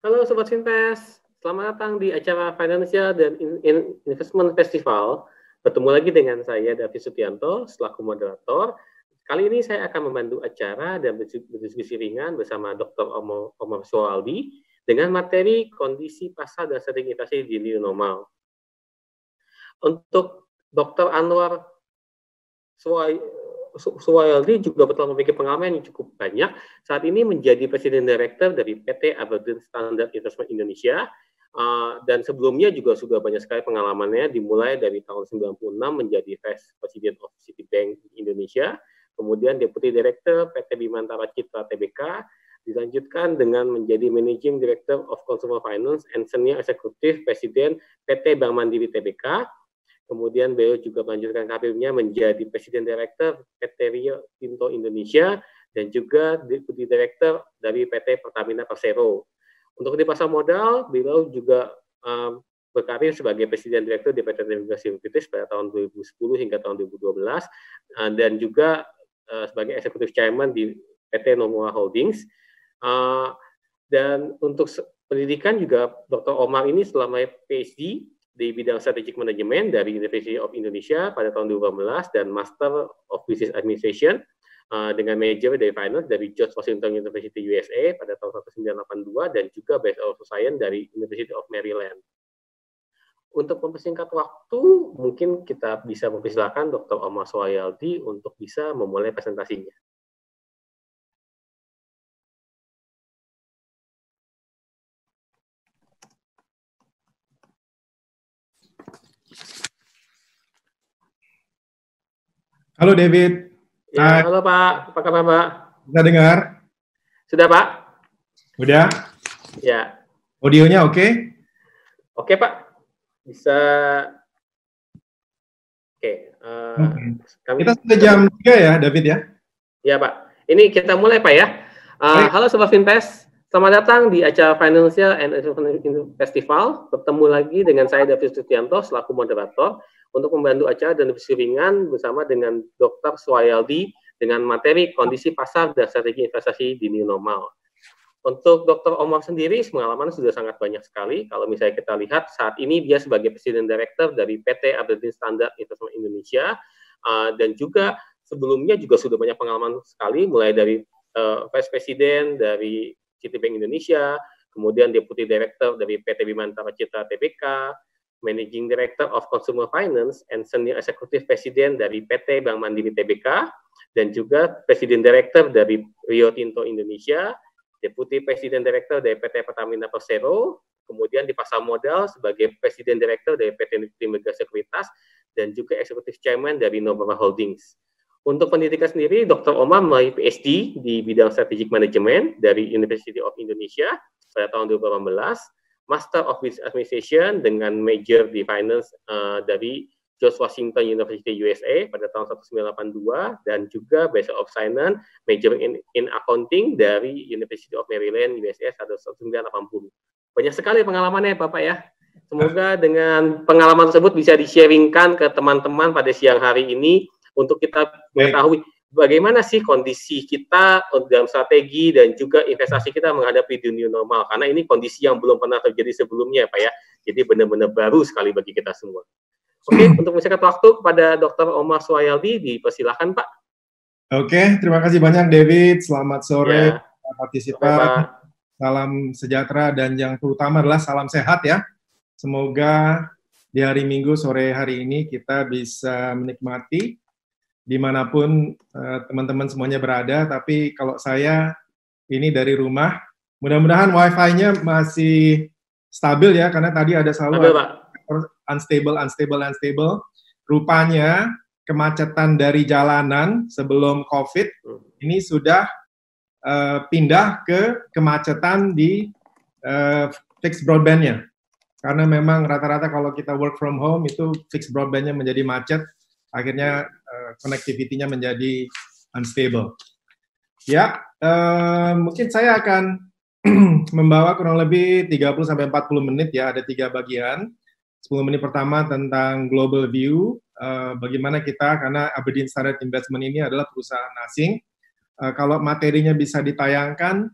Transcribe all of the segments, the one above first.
Halo Sobat Finves, selamat datang di acara Financial dan Investment Festival. Bertemu lagi dengan saya, David Sutianto, selaku moderator. Kali ini saya akan membantu acara dan berdiskusi ringan bersama Dr. Omar Soaldi dengan materi kondisi pasar dan strategi investasi di new normal. Untuk Dr. Anwar Suwayaldi juga telah memiliki pengalaman yang cukup banyak. Saat ini menjadi Presiden Direktur dari PT Aberdeen Standard Investment Indonesia, dan sebelumnya juga sudah banyak sekali pengalamannya, dimulai dari tahun 96 menjadi Vice President of Citibank Indonesia, kemudian Deputi Direktur PT Bimantara Citra Tbk, dilanjutkan dengan menjadi Managing Director of Consumer Finance and Senior Executive President PT Bank Mandiri Tbk. Kemudian beliau juga melanjutkan karirnya menjadi Presiden Direktur PT Rio Tinto Indonesia dan juga Deputi Direktur dari PT Pertamina Persero. Untuk di pasar modal, beliau juga berkarir sebagai Presiden Direktur di PT Televisi Securities pada tahun 2010 hingga tahun 2012 dan juga sebagai Executive Chairman di PT Nomura Holdings. Dan untuk pendidikan juga Dr. Omar ini selama PhD di bidang strategic management dari University of Indonesia pada tahun 2015 dan Master of Business Administration dengan major dari finance dari George Washington University USA pada tahun 1982 dan juga Bachelor of Science dari University of Maryland. Untuk mempersingkat waktu, mungkin kita bisa mempersilahkan Dr. Omar Soayaldi untuk bisa memulai presentasinya. Halo David. Ya, halo Pak. Apa kabar Pak? Bisa dengar? Sudah Pak? Udah? Ya. Audionya oke? Oke Pak. Bisa. Oke. Kita sudah jam 3 ya David ya? Ya Pak. Ini kita mulai Pak ya. Halo Sobat Finves. Selamat datang di acara Financial and Investment Festival. Bertemu lagi dengan saya David Sutianto selaku moderator untuk membantu acara dan diskusi ringan bersama dengan Dr. Suwayaldi dengan materi kondisi pasar dan strategi investasi di new normal. Untuk Dr. Omar sendiri, pengalaman sudah sangat banyak sekali. Kalau misalnya kita lihat, saat ini dia sebagai Presiden Director dari PT Aberdeen Standard Investment Indonesia, dan juga sebelumnya juga sudah banyak pengalaman sekali, mulai dari Vice President dari Citibank Indonesia, kemudian Deputi Director dari PT Bimantara Citra Tbk, Managing Director of Consumer Finance and Senior Executive President dari PT Bank Mandiri Tbk, dan juga Presiden Director dari Rio Tinto Indonesia, Deputi Presiden Director dari PT Pertamina Persero, kemudian di pasar modal sebagai Presiden Director dari PT Timega Sekuritas, dan juga Executive Chairman dari Nomura Holdings. Untuk pendidikan sendiri, Dr. Omar meraih PhD di bidang Strategic Management dari University of Indonesia pada tahun 2018, Master of Business Administration dengan major di Finance dari George Washington University USA pada tahun 1982 dan juga Bachelor of Science major in Accounting dari University of Maryland USA pada 1980. Banyak sekali pengalamannya Bapak ya. Semoga dengan pengalaman tersebut bisa di-sharingkan ke teman-teman pada siang hari ini untuk kita mengetahui bagaimana sih kondisi kita dalam strategi dan juga investasi kita menghadapi the new normal, karena ini kondisi yang belum pernah terjadi sebelumnya Pak ya, jadi benar-benar baru sekali bagi kita semua. Oke, untuk mempersingkat waktu kepada Dr. Omar Soayaldi, dipersilahkan Pak. Oke, terima kasih banyak David, selamat sore partisipan, salam sejahtera dan yang terutama adalah salam sehat ya. Semoga di hari Minggu sore hari ini kita bisa menikmati dimanapun teman-teman semuanya berada, tapi kalau saya ini dari rumah, mudah-mudahan wifi-nya masih stabil ya, karena tadi ada selalu unstable. Rupanya kemacetan dari jalanan sebelum COVID ini sudah pindah ke kemacetan di fixed broadband-nya, karena memang rata-rata kalau kita work from home itu fixed broadband-nya menjadi macet, akhirnya connectivity-nya menjadi unstable. Ya, mungkin saya akan membawa kurang lebih 30-40 menit ya, ada 3 bagian. 10 menit pertama tentang global view, bagaimana kita, karena Aberdeen Standard Investment ini adalah perusahaan asing. Kalau materinya bisa ditayangkan,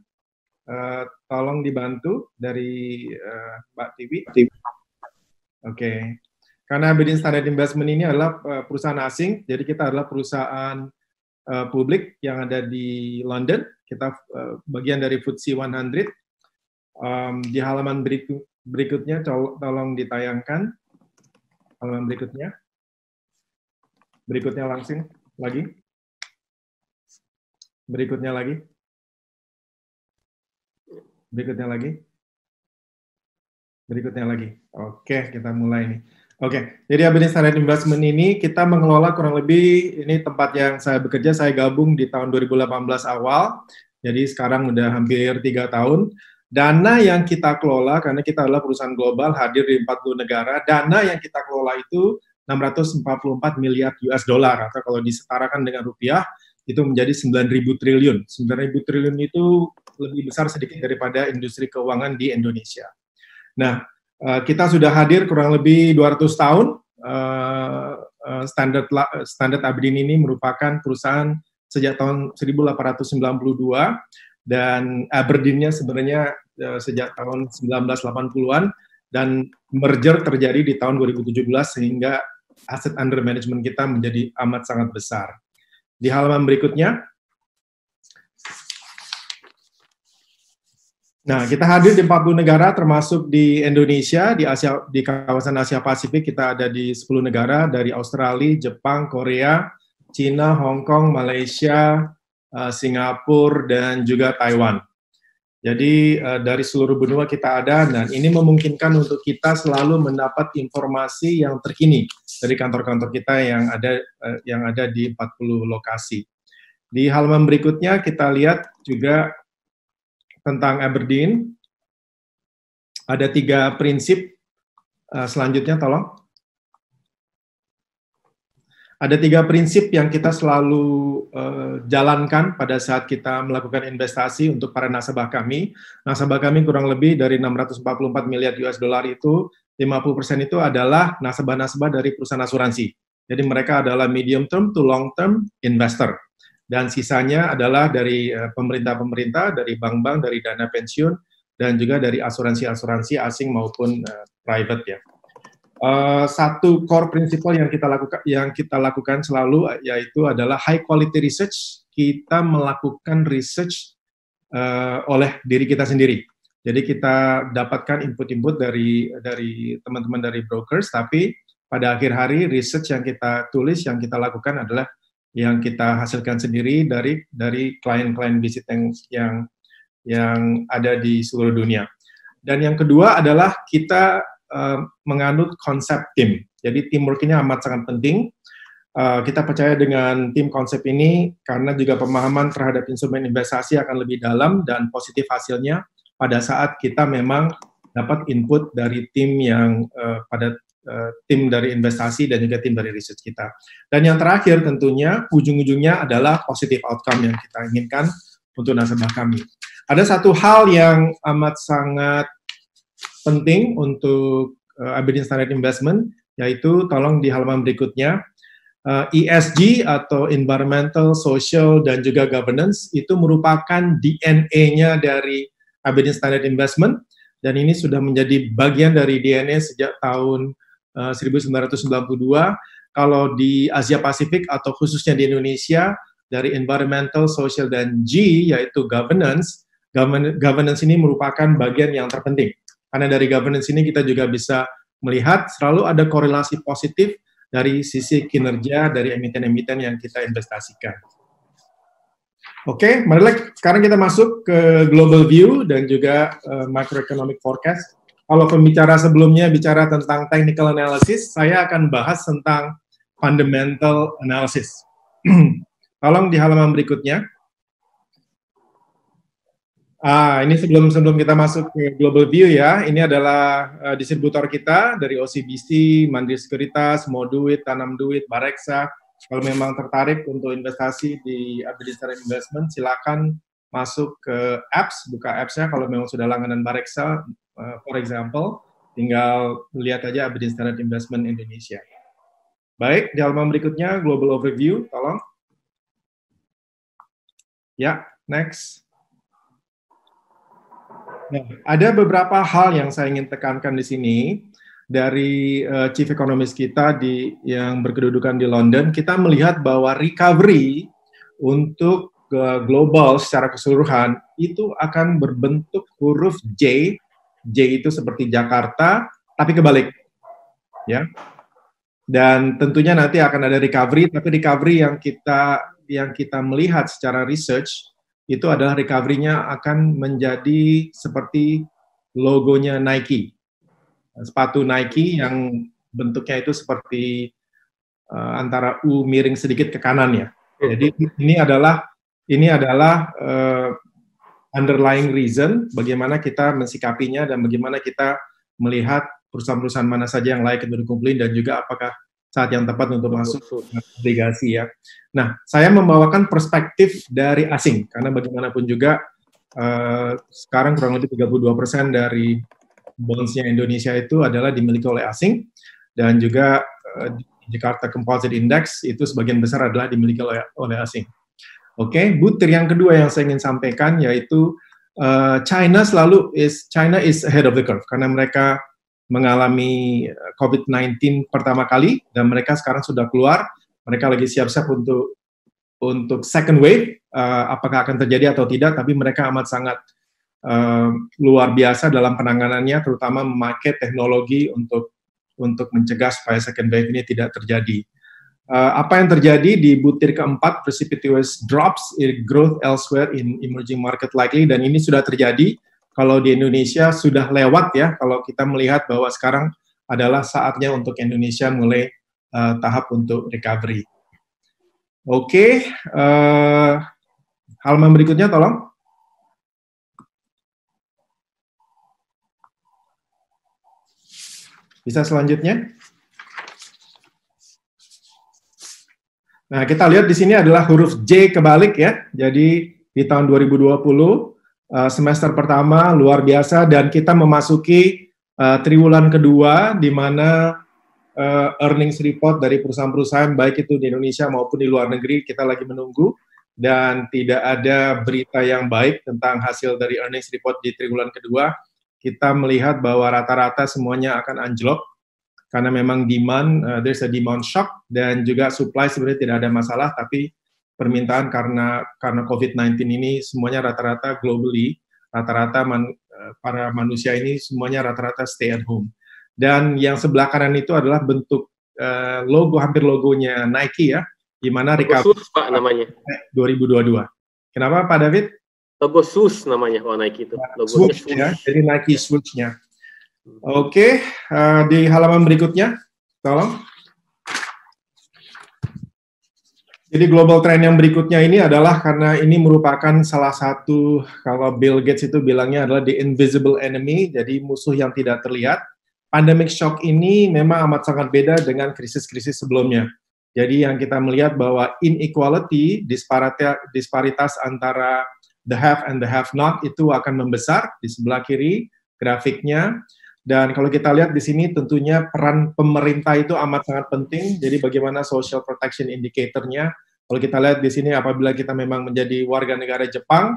tolong dibantu dari Mbak Tiwi. Oke. Karena Aberdeen Standard Investment ini adalah perusahaan asing, jadi kita adalah perusahaan publik yang ada di London. Kita bagian dari FTSE 100. Di halaman berikutnya, tolong ditayangkan. Halaman berikutnya. Berikutnya langsung lagi. Berikutnya lagi. Berikutnya lagi. Berikutnya lagi. Oke, kita mulai nih. Oke, jadi Aberdeen Standard Investment ini kita mengelola kurang lebih, ini tempat yang saya bekerja, saya gabung di tahun 2018 awal, jadi sekarang udah hampir 3 tahun. Dana yang kita kelola, karena kita adalah perusahaan global, hadir di 40 negara, dana yang kita kelola itu 644 miliar US dollar, atau kalau disetarakan dengan rupiah, itu menjadi 9.000 triliun. 9.000 triliun itu lebih besar sedikit daripada industri keuangan di Indonesia. Nah, kita sudah hadir kurang lebih 200 tahun. Standard Aberdeen ini merupakan perusahaan sejak tahun 1892 dan Aberdeen-nya sebenarnya sejak tahun 1980-an dan merger terjadi di tahun 2017 sehingga aset under management kita menjadi amat sangat besar. Di halaman berikutnya, nah, kita hadir di 40 negara termasuk di Indonesia, di Asia, di kawasan Asia Pasifik kita ada di 10 negara dari Australia, Jepang, Korea, Cina, Hong Kong, Malaysia, Singapura dan juga Taiwan. Jadi dari seluruh benua kita ada dan ini memungkinkan untuk kita selalu mendapat informasi yang terkini dari kantor-kantor kita yang ada di 40 lokasi. Di halaman berikutnya kita lihat juga tentang Aberdeen, ada 3 prinsip. Selanjutnya tolong. Ada 3 prinsip yang kita selalu jalankan pada saat kita melakukan investasi untuk para nasabah kami. Nasabah kami kurang lebih dari 644 miliar US dollar itu, 50% itu adalah nasabah-nasabah dari perusahaan asuransi. Jadi mereka adalah medium term to long term investor. Dan sisanya adalah dari pemerintah-pemerintah, dari bank-bank, dari dana pensiun, dan juga dari asuransi-asuransi asing maupun private ya. Satu core principle yang kita lakukan selalu yaitu adalah high quality research. Kita melakukan research oleh diri kita sendiri. Jadi kita dapatkan input-input dari teman-teman dari brokers, tapi pada akhir hari research yang kita tulis, yang kita lakukan adalah yang kita hasilkan sendiri dari klien-klien visit yang ada di seluruh dunia. Dan yang kedua adalah kita menganut konsep tim. Jadi teamwork ini amat sangat penting. Kita percaya dengan tim konsep ini karena juga pemahaman terhadap instrumen investasi akan lebih dalam dan positif hasilnya pada saat kita memang dapat input dari tim yang tim dari investasi dan juga tim dari research kita. Dan yang terakhir tentunya ujung-ujungnya adalah positive outcome yang kita inginkan untuk nasabah kami. Ada satu hal yang amat sangat penting untuk Aberdeen Standard Investment, yaitu tolong di halaman berikutnya, ESG atau Environmental, Social, dan juga Governance itu merupakan DNA-nya dari Aberdeen Standard Investment, dan ini sudah menjadi bagian dari DNA sejak tahun 1992. Kalau di Asia Pasifik atau khususnya di Indonesia, dari Environmental, Social, dan G, yaitu Governance, governance ini merupakan bagian yang terpenting. Karena dari governance ini kita juga bisa melihat selalu ada korelasi positif dari sisi kinerja dari emiten-emiten yang kita investasikan. Oke, mari sekarang kita masuk ke global view dan juga macroeconomic forecast. Kalau pembicara sebelumnya bicara tentang technical analysis, saya akan bahas tentang fundamental analysis. Tolong di halaman berikutnya. Ini sebelum kita masuk ke global view ya, ini adalah distributor kita dari OCBC, Mandiri Sekuritas, Moduit, Tanam Duit, Bareksa. Kalau memang tertarik untuk investasi di Aberdeen Standard Investment, silakan masuk ke apps, buka apps-nya. Kalau memang sudah langganan Bareksa, for example, tinggal lihat aja Aberdeen Standard Investment Indonesia. Baik, di halaman berikutnya, Global Overview, tolong. Ya, next. Nah, ada beberapa hal yang saya ingin tekankan di sini dari chief economist kita yang berkedudukan di London. Kita melihat bahwa recovery untuk global secara keseluruhan itu akan berbentuk huruf J. J itu seperti Jakarta, tapi kebalik, ya. Dan tentunya nanti akan ada recovery, tapi recovery yang kita melihat secara research itu adalah recovery-nya akan menjadi seperti logonya Nike. Sepatu Nike yang bentuknya itu seperti antara U miring sedikit ke kanan ya. Jadi ini adalah underlying reason bagaimana kita mensikapinya dan bagaimana kita melihat perusahaan-perusahaan mana saja yang layak untuk dikumpulin dan juga apakah saat yang tepat untuk masuk obligasi ya. Nah, saya membawakan perspektif dari asing karena bagaimanapun juga sekarang kurang lebih 32% dari bonds-nya Indonesia itu adalah dimiliki oleh asing dan juga Jakarta Composite Index itu sebagian besar adalah dimiliki oleh asing. Oke, butir yang kedua yang saya ingin sampaikan yaitu China is ahead of the curve karena mereka mengalami COVID-19 pertama kali dan mereka sekarang sudah keluar, mereka lagi siap-siap untuk second wave, apakah akan terjadi atau tidak, tapi mereka amat sangat luar biasa dalam penanganannya, terutama memakai teknologi untuk mencegah supaya second wave ini tidak terjadi. Apa yang terjadi di butir keempat, precipitous drops in growth elsewhere in emerging market likely, dan ini sudah terjadi. Kalau di Indonesia sudah lewat ya, kalau kita melihat bahwa sekarang adalah saatnya untuk Indonesia mulai tahap untuk recovery. Oke, halaman berikutnya tolong. Bisa selanjutnya. Nah, kita lihat di sini adalah huruf J kebalik ya. Jadi di tahun 2020 semester pertama luar biasa dan kita memasuki triwulan kedua di mana earnings report dari perusahaan-perusahaan baik itu di Indonesia maupun di luar negeri kita lagi menunggu dan tidak ada berita yang baik tentang hasil dari earnings report di triwulan kedua. Kita melihat bahwa rata-rata semuanya akan anjlok karena memang there's a demand shock dan juga supply sebenarnya tidak ada masalah tapi permintaan karena COVID-19 ini semuanya rata-rata globally, para manusia ini semuanya rata-rata stay at home. Dan yang sebelah kanan itu adalah bentuk hampir logonya Nike ya, di mana recovery Pak namanya 2022. Kenapa Pak David? Logo swoosh namanya kalau Nike itu. Swoosh ya, jadi Nike swoosh-nya. Oke, di halaman berikutnya, tolong. Jadi global trend yang berikutnya ini adalah karena ini merupakan salah satu, kalau Bill Gates itu bilangnya adalah the invisible enemy, jadi musuh yang tidak terlihat. Pandemic shock ini memang amat sangat beda dengan krisis-krisis sebelumnya. Jadi yang kita melihat bahwa inequality, disparitas antara the have and the have not itu akan membesar di sebelah kiri grafiknya. Dan kalau kita lihat di sini tentunya peran pemerintah itu amat sangat penting. Jadi bagaimana social protection indicator-nya. Kalau kita lihat di sini apabila kita memang menjadi warga negara Jepang,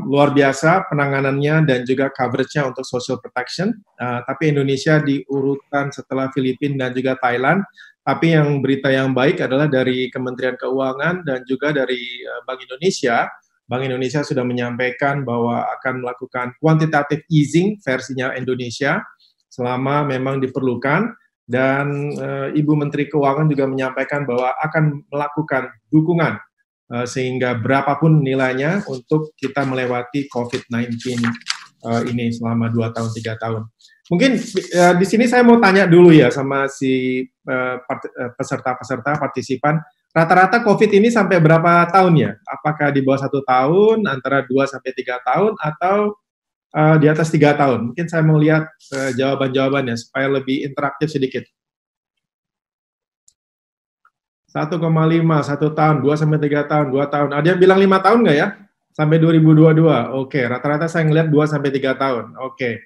luar biasa penanganannya dan juga coverage-nya untuk social protection. Tapi Indonesia di urutan setelah Filipina dan juga Thailand. Tapi yang berita yang baik adalah dari Kementerian Keuangan dan juga dari Bank Indonesia. Bank Indonesia sudah menyampaikan bahwa akan melakukan quantitative easing versinya Indonesia selama memang diperlukan dan Ibu Menteri Keuangan juga menyampaikan bahwa akan melakukan dukungan sehingga berapapun nilainya untuk kita melewati COVID-19 ini selama 2 tahun, 3 tahun. Mungkin di sini saya mau tanya dulu ya sama si peserta-peserta, partisipan. Rata-rata COVID ini sampai berapa tahun ya? Apakah di bawah 1 tahun, antara 2 sampai 3 tahun, atau di atas 3 tahun? Mungkin saya mau lihat jawaban-jawabannya supaya lebih interaktif sedikit. 1,5, 1 tahun, 2 sampai 3 tahun, 2 tahun. Ada yang bilang 5 tahun nggak ya? Sampai 2022. Oke, rata-rata saya ngelihat 2 sampai 3 tahun. Oke.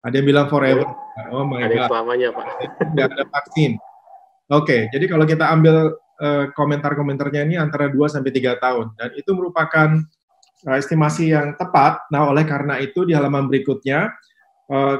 Ada yang bilang forever. Oh my God. Ada selamanya, Pak. Nggak ada vaksin. Oke, jadi kalau kita ambil komentar-komentarnya ini antara 2 sampai 3 tahun. Dan itu merupakan estimasi yang tepat. Nah, oleh karena itu di halaman berikutnya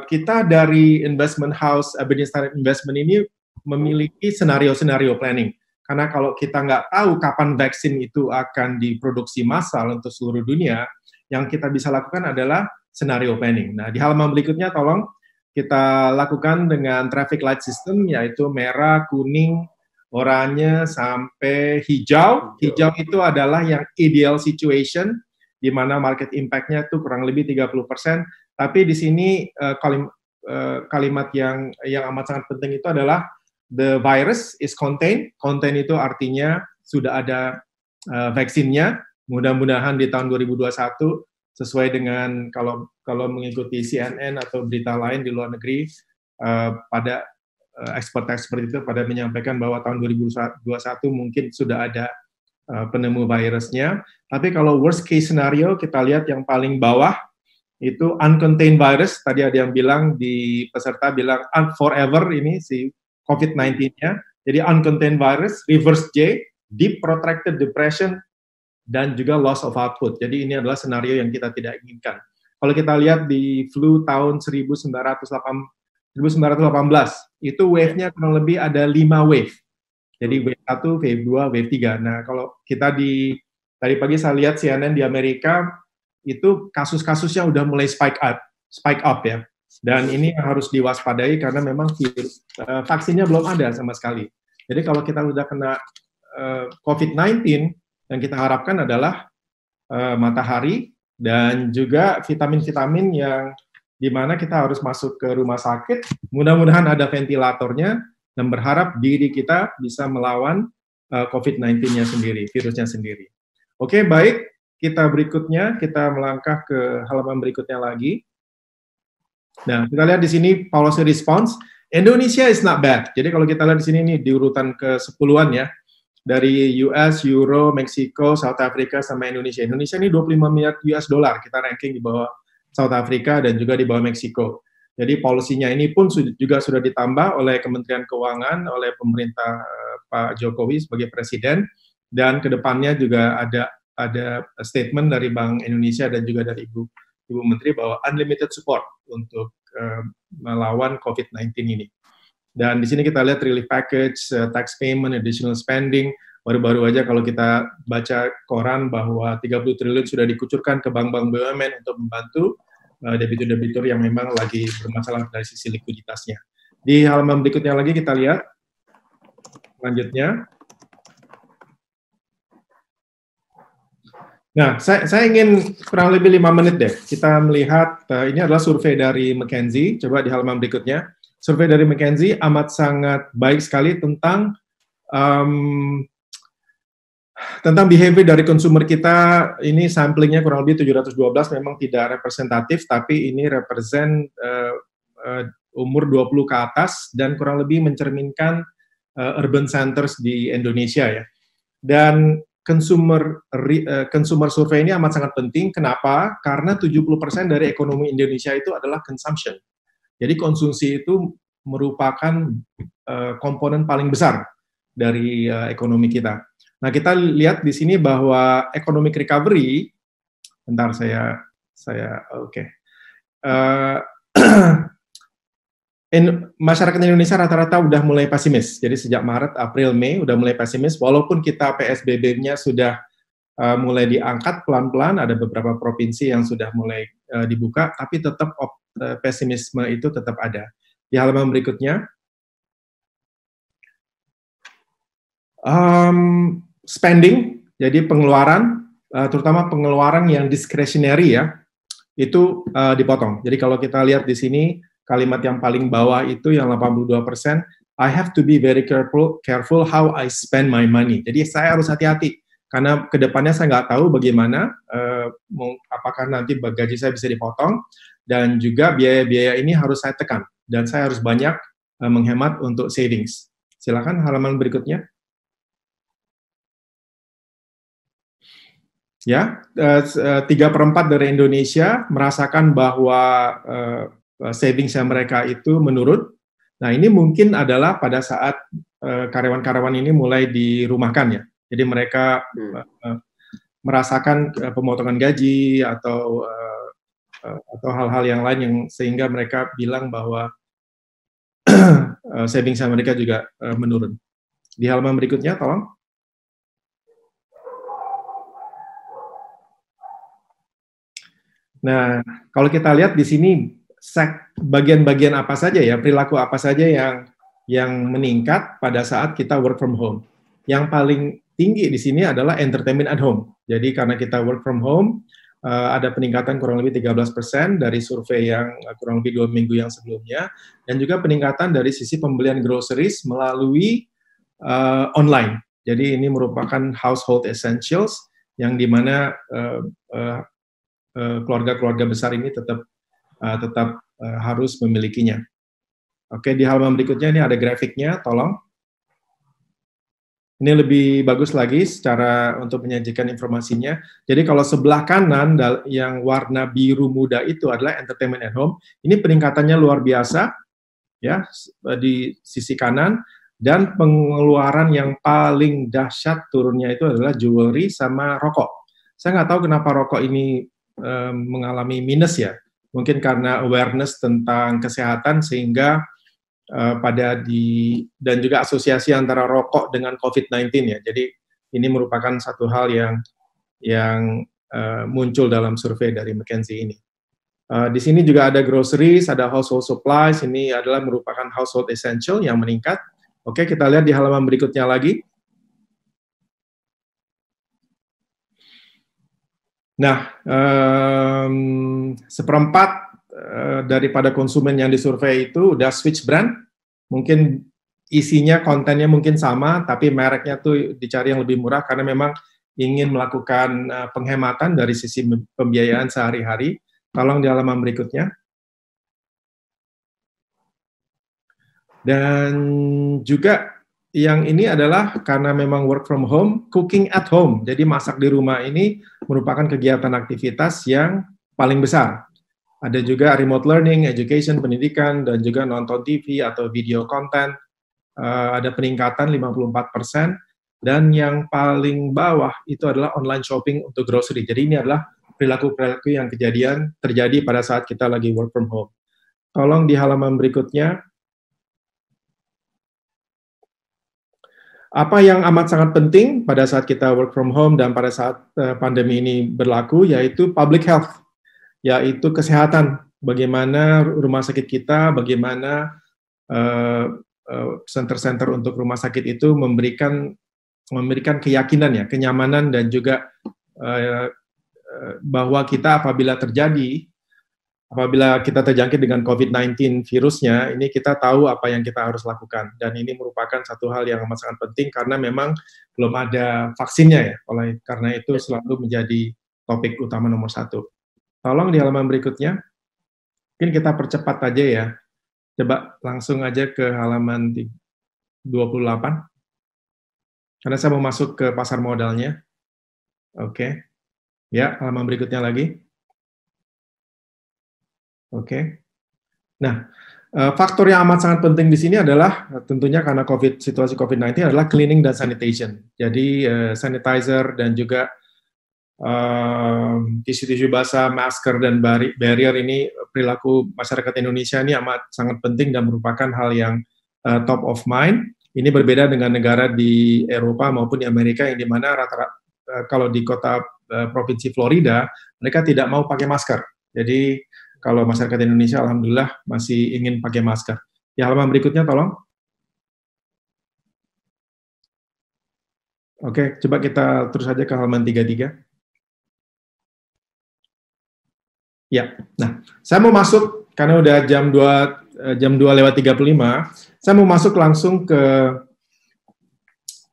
kita dari investment house Aberdeen Standard Investment ini memiliki senario-senario planning. Karena kalau kita nggak tahu kapan vaksin itu akan diproduksi massal untuk seluruh dunia, yang kita bisa lakukan adalah senario planning. Nah, di halaman berikutnya tolong kita lakukan dengan traffic light system, yaitu merah, kuning, oranye, sampai hijau. Hijau itu adalah yang ideal situation, di mana market impact-nya itu kurang lebih 30%. Tapi di sini kalimat yang amat sangat penting itu adalah the virus is contained. Contained itu artinya sudah ada vaksinnya. Mudah-mudahan di tahun 2021 sesuai dengan kalau mengikuti CNN atau berita lain di luar negeri pada expert-expert itu pada menyampaikan bahwa tahun 2021 mungkin sudah ada penemu virusnya. Tapi kalau worst case scenario kita lihat yang paling bawah itu uncontained virus. Tadi ada yang bilang di peserta bilang forever ini si COVID-19-nya. Jadi uncontained virus, reverse J, deep protracted depression, dan juga loss of output. Jadi ini adalah senario yang kita tidak inginkan. Kalau kita lihat di flu tahun 1918, itu wave-nya kurang lebih ada 5 wave. Jadi wave 1, wave 2, wave 3. Nah, kalau kita tadi pagi saya lihat CNN di Amerika, itu kasus-kasusnya udah mulai spike up ya. Dan ini harus diwaspadai karena memang vaksinnya belum ada sama sekali. Jadi kalau kita sudah kena COVID-19, yang kita harapkan adalah matahari dan juga vitamin-vitamin yang dimana kita harus masuk ke rumah sakit. Mudah-mudahan ada ventilatornya dan berharap diri kita bisa melawan COVID-19-nya sendiri, virusnya sendiri. Oke, baik. Kita berikutnya, kita melangkah ke halaman berikutnya lagi. Nah, kita lihat di sini policy response. Indonesia is not bad. Jadi kalau kita lihat di sini ini di urutan ke-10-an ya. Dari US, Euro, Meksiko, South Africa, sama Indonesia. Indonesia ini 25 miliar US dollar. Kita ranking di bawah South Africa dan juga di bawah Meksiko. Jadi polisinya ini pun juga sudah ditambah oleh Kementerian Keuangan, oleh pemerintah Pak Jokowi sebagai presiden. Dan kedepannya juga ada statement dari Bank Indonesia dan juga dari Ibu Menteri bahwa unlimited support untuk melawan COVID-19 ini. Dan di sini kita lihat relief package, tax payment, additional spending. Baru-baru aja kalau kita baca koran bahwa 30 triliun sudah dikucurkan ke bank-bank BUMN untuk membantu debitur-debitur yang memang lagi bermasalah dari sisi likuiditasnya. Di halaman berikutnya lagi kita lihat selanjutnya. Nah, saya ingin kurang lebih 5 menit deh. Kita melihat, ini adalah survei dari McKinsey. Coba di halaman berikutnya. Survei dari McKinsey amat sangat baik sekali tentang behavior dari consumer kita. Ini samplingnya kurang lebih 712, memang tidak representatif, tapi ini represent umur 20 ke atas dan kurang lebih mencerminkan urban centers di Indonesia ya. Dan consumer survei ini amat sangat penting. Kenapa? Karena 70% dari ekonomi Indonesia itu adalah consumption. Jadi konsumsi itu merupakan komponen paling besar dari ekonomi kita. Nah, kita lihat di sini bahwa economic recovery, bentar saya oke. Masyarakat Indonesia rata-rata udah mulai pesimis. Jadi sejak Maret, April, Mei udah mulai pesimis. Walaupun kita PSBB-nya sudah mulai diangkat pelan-pelan, ada beberapa provinsi yang sudah mulai dibuka, tapi tetap pesimisme itu tetap ada. Di halaman berikutnya, spending, jadi pengeluaran, terutama pengeluaran yang discretionary ya, itu dipotong. Jadi kalau kita lihat di sini, kalimat yang paling bawah itu yang 82%, I have to be very careful how I spend my money. Jadi saya harus hati-hati, karena kedepannya saya nggak tahu bagaimana, apakah nanti gaji saya bisa dipotong, dan juga biaya-biaya ini harus saya tekan, dan saya harus banyak menghemat untuk savings. Silakan halaman berikutnya. Ya, 3/4 dari Indonesia merasakan bahwa savingsnya mereka itu menurun. Nah, ini mungkin adalah pada saat karyawan-karyawan ini mulai dirumahkan ya. Jadi mereka merasakan pemotongan gaji atau hal-hal yang lain yang sehingga mereka bilang bahwa savings mereka juga menurun. Di halaman berikutnya, tolong. Nah, kalau kita lihat di sini bagian-bagian apa saja ya, perilaku apa saja yang meningkat pada saat kita work from home. Yang paling tinggi di sini adalah entertainment at home. Jadi karena kita work from home, ada peningkatan kurang lebih 13% dari survei yang kurang lebih 2 minggu yang sebelumnya, dan juga peningkatan dari sisi pembelian groceries melalui online. Jadi ini merupakan household essentials yang dimana keluarga-keluarga besar ini tetap harus memilikinya. Oke, di halaman berikutnya ini ada grafiknya, tolong. Ini lebih bagus lagi secara untuk menyajikan informasinya. Jadi kalau sebelah kanan yang warna biru muda itu adalah entertainment at home. Ini peningkatannya luar biasa ya di sisi kanan, dan pengeluaran yang paling dahsyat turunnya itu adalah jewelry sama rokok. Saya nggak tahu kenapa rokok ini mengalami minus ya. Mungkin karena awareness tentang kesehatan sehingga dan juga asosiasi antara rokok dengan COVID-19 ya. Jadi ini merupakan satu hal yang muncul dalam survei dari McKinsey ini. Di sini juga ada groceries, ada household supplies. Ini adalah merupakan household essential yang meningkat. Oke, kita lihat di halaman berikutnya lagi. Nah, seperempat daripada konsumen yang disurvei itu udah switch brand, mungkin isinya, kontennya mungkin sama, tapi mereknya tuh dicari yang lebih murah karena memang ingin melakukan penghematan dari sisi pembiayaan sehari-hari. Tolong di halaman berikutnya. Dan juga yang ini adalah karena memang work from home, cooking at home. Jadi masak di rumah ini merupakan kegiatan aktivitas yang paling besar. Ada juga remote learning, education, pendidikan, dan juga nonton TV atau video konten. Ada peningkatan 54%, dan yang paling bawah itu adalah online shopping untuk grocery. Jadi ini adalah perilaku-perilaku yang terjadi pada saat kita lagi work from home. Tolong di halaman berikutnya. Apa yang amat sangat penting pada saat kita work from home dan pada saat pandemi ini berlaku, yaitu public health, yaitu kesehatan. Bagaimana rumah sakit kita, bagaimana center-center untuk rumah sakit itu memberikan keyakinan ya, kenyamanan, dan juga bahwa kita apabila kita terjangkit dengan COVID-19 virusnya, ini kita tahu apa yang kita harus lakukan. Dan ini merupakan satu hal yang amat sangat penting karena memang belum ada vaksinnya ya. Karena itu selalu menjadi topik utama nomor 1. Tolong di halaman berikutnya. Mungkin kita percepat aja ya. Coba langsung aja ke halaman 28. Karena saya mau masuk ke pasar modalnya. Oke. Ya, halaman berikutnya lagi. Oke. Nah, faktor yang amat sangat penting di sini adalah tentunya karena situasi COVID-19 adalah cleaning dan sanitation. Jadi sanitizer dan juga tisu-tisu basah, masker, dan barrier ini perilaku masyarakat Indonesia ini amat sangat penting dan merupakan hal yang top of mind. Ini berbeda dengan negara di Eropa maupun di Amerika yang dimana rata-rata kalau di kota provinsi Florida mereka tidak mau pakai masker. Jadi kalau masyarakat Indonesia, alhamdulillah masih ingin pakai masker. Di halaman berikutnya, tolong. Oke, coba kita terus saja ke halaman 33. Ya, nah, saya mau masuk, karena udah jam 2:35, saya mau masuk langsung ke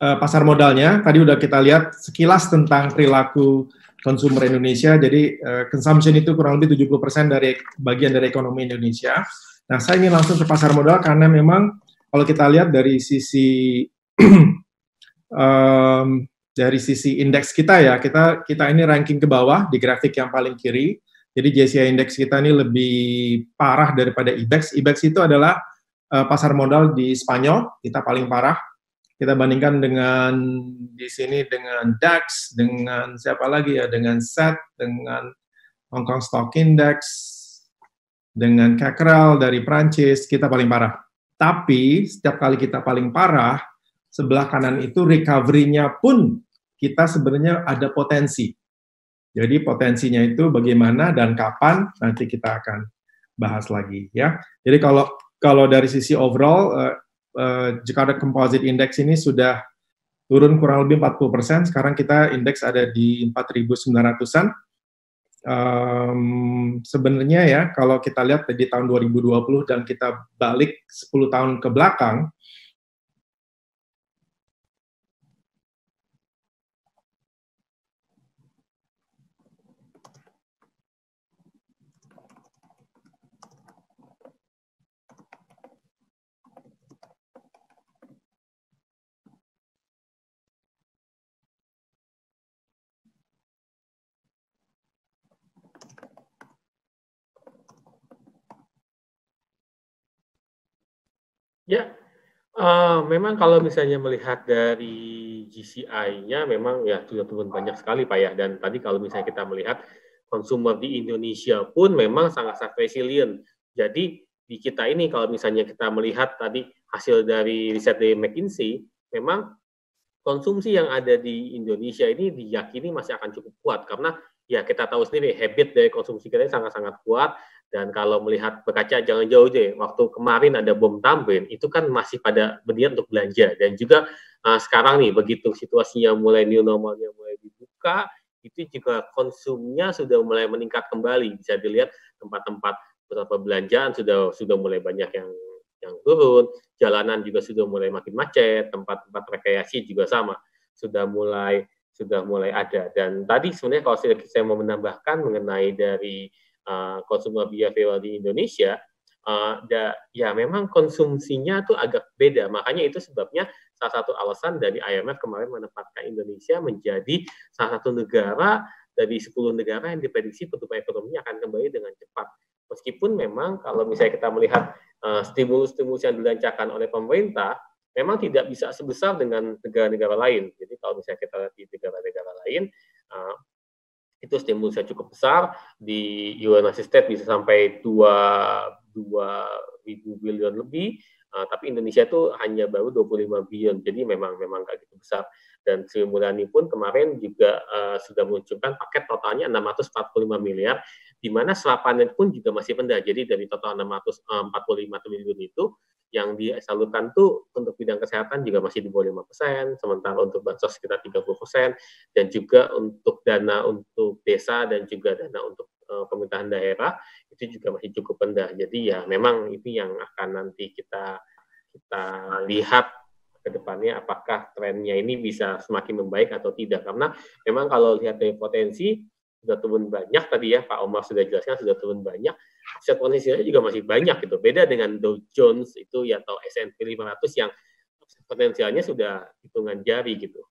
pasar modalnya. Tadi udah kita lihat sekilas tentang perilaku konsumer Indonesia, jadi consumption itu kurang lebih 70% dari bagian dari ekonomi Indonesia. Nah, saya ingin langsung ke pasar modal karena memang kalau kita lihat dari sisi indeks kita ya, kita ini ranking ke bawah di grafik yang paling kiri. Jadi JCI indeks kita ini lebih parah daripada IBEX. IBEX itu adalah pasar modal di Spanyol, kita paling parah. Kita bandingkan dengan di sini dengan DAX, dengan siapa lagi ya, dengan SET, dengan Hong Kong Stock Index, dengan CAC dari Prancis, kita paling parah. Tapi setiap kali kita paling parah, sebelah kanan itu recovery-nya pun kita sebenarnya ada potensi. Jadi potensinya itu bagaimana dan kapan nanti kita akan bahas lagi ya. Jadi kalau dari sisi overall Jakarta Composite Index ini sudah turun kurang lebih 40%. Sekarang kita indeks ada di 4.900-an. Sebenarnya ya, kalau kita lihat di tahun 2020 dan kita balik 10 tahun ke belakang, Ya, memang kalau misalnya melihat dari GCI-nya memang ya sudah turun banyak sekali Pak ya, dan tadi kalau misalnya kita melihat konsumer di Indonesia pun memang sangat-sangat resilient. Jadi di kita ini kalau misalnya kita melihat tadi hasil dari riset dari McKinsey, memang konsumsi yang ada di Indonesia ini diyakini masih akan cukup kuat karena ya kita tahu sendiri habit dari konsumsi kita sangat-sangat kuat. Dan kalau melihat berkaca jangan jauh deh, waktu kemarin ada bom Tamrin, itu kan masih pada berniat untuk belanja. Dan juga sekarang nih, begitu situasinya mulai new normalnya mulai dibuka, itu juga konsumnya sudah mulai meningkat kembali. Bisa dilihat tempat-tempat beberapa belanjaan sudah mulai banyak yang turun, jalanan juga sudah mulai makin macet, tempat-tempat rekreasi juga sama, sudah mulai ada. Dan tadi sebenarnya kalau saya mau menambahkan mengenai dari consumer behavior di Indonesia, ya memang konsumsinya tuh agak beda. Makanya itu sebabnya salah satu alasan dari IMF kemarin menempatkan Indonesia menjadi salah satu negara dari 10 negara yang diprediksi pertumbuhan ekonominya akan kembali dengan cepat. Meskipun memang kalau misalnya kita melihat stimulus-stimulus yang dilancarkan oleh pemerintah, memang tidak bisa sebesar dengan negara-negara lain. Jadi kalau misalnya kita lihat di negara-negara lain, itu stimulusnya cukup besar. Di United States bisa sampai 2.000 billion lebih, tapi Indonesia itu hanya baru 25 billion, jadi memang nggak gitu besar. Dan Sri Mulyani pun kemarin juga sudah meluncurkan paket totalnya 645 miliar, di mana serapannya pun juga masih rendah. Jadi dari total 645 triliun itu, yang disalurkan tuh untuk bidang kesehatan juga masih di bawah 5%, sementara untuk bansos sekitar 30%, dan juga untuk dana untuk desa dan juga dana untuk pemerintahan daerah itu juga masih cukup rendah. Jadi ya memang itu yang akan nanti kita lihat ke depannya apakah trennya ini bisa semakin membaik atau tidak. Karena memang kalau lihat dari potensi sudah turun banyak tadi ya, Pak Omar sudah jelaskan sudah turun banyak, aset potensialnya juga masih banyak gitu. Beda dengan Dow Jones itu ya atau S&P 500 yang potensialnya sudah hitungan jari gitu.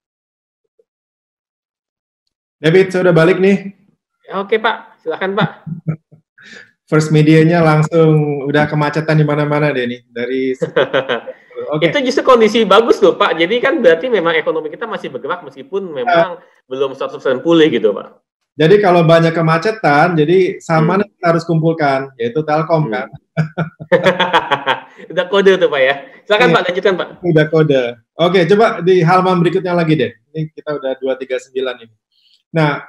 David, saya udah balik nih. Oke Pak, silakan Pak. First Media-nya langsung udah kemacetan di mana-mana deh nih dari Okay. Itu justru kondisi bagus loh Pak. Jadi kan berarti memang ekonomi kita masih bergerak meskipun memang belum 100% pulih gitu Pak. Jadi kalau banyak kemacetan, jadi sama kita harus kumpulkan, yaitu Telkom kan. Udah kode tuh Pak ya. Silakan Pak, lanjutkan Pak. Udah kode. Oke, coba di halaman berikutnya lagi deh. Ini kita udah 239 ini. Nah,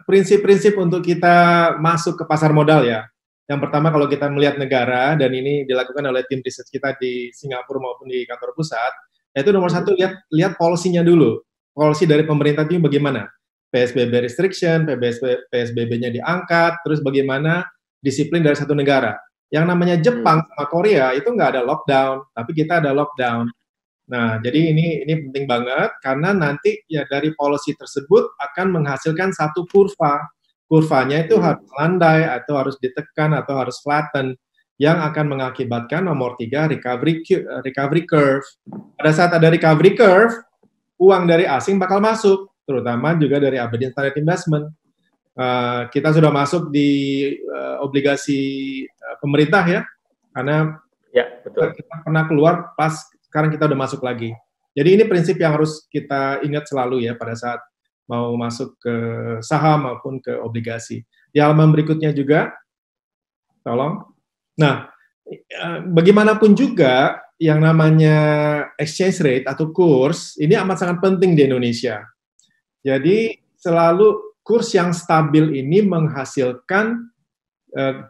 prinsip-prinsip untuk kita masuk ke pasar modal ya. Yang pertama kalau kita melihat negara, dan ini dilakukan oleh tim riset kita di Singapura maupun di kantor pusat, yaitu nomor satu lihat policy-nya dulu. Policy dari pemerintah itu bagaimana? PSBB restriction, PSBB-nya diangkat, terus bagaimana disiplin dari satu negara. Yang namanya Jepang sama Korea itu nggak ada lockdown, tapi kita ada lockdown. Nah, jadi ini penting banget karena nanti ya dari policy tersebut akan menghasilkan satu kurva. Kurvanya itu harus landai atau harus ditekan atau harus flatten yang akan mengakibatkan nomor 3 recovery curve. Pada saat ada recovery curve, uang dari asing bakal masuk, terutama juga dari Aberdeen Standard Investment. Kita sudah masuk di obligasi pemerintah ya, karena ya, betul. Kita pernah keluar pas sekarang kita udah masuk lagi. Jadi ini prinsip yang harus kita ingat selalu ya pada saat mau masuk ke saham maupun ke obligasi. Di halaman berikutnya juga, tolong. Nah, bagaimanapun juga yang namanya exchange rate atau kurs ini amat sangat penting di Indonesia. Jadi selalu kurs yang stabil ini menghasilkan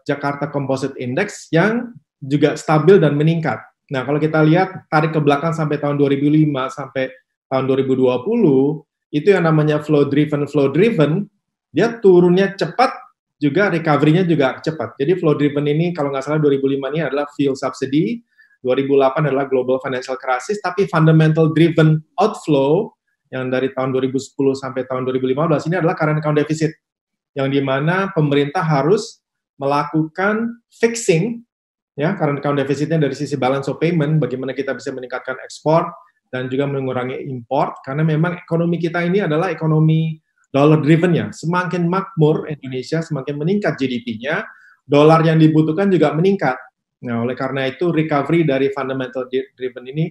Jakarta Composite Index yang juga stabil dan meningkat. Nah, kalau kita lihat tarik ke belakang sampai tahun 2005 sampai tahun 2020, itu yang namanya flow driven, dia turunnya cepat, juga recovery-nya juga cepat. Jadi flow driven ini kalau nggak salah 2005 ini adalah fuel subsidy, 2008 adalah global financial crisis, tapi fundamental driven outflow yang dari tahun 2010 sampai tahun 2015 ini adalah current account deficit, yang dimana pemerintah harus melakukan fixing ya current account deficitnya dari sisi balance of payment, bagaimana kita bisa meningkatkan ekspor dan juga mengurangi import, karena memang ekonomi kita ini adalah ekonomi dollar driven ya. Semakin makmur Indonesia, semakin meningkat GDP-nya, dolar yang dibutuhkan juga meningkat. Nah, oleh karena itu recovery dari fundamental driven ini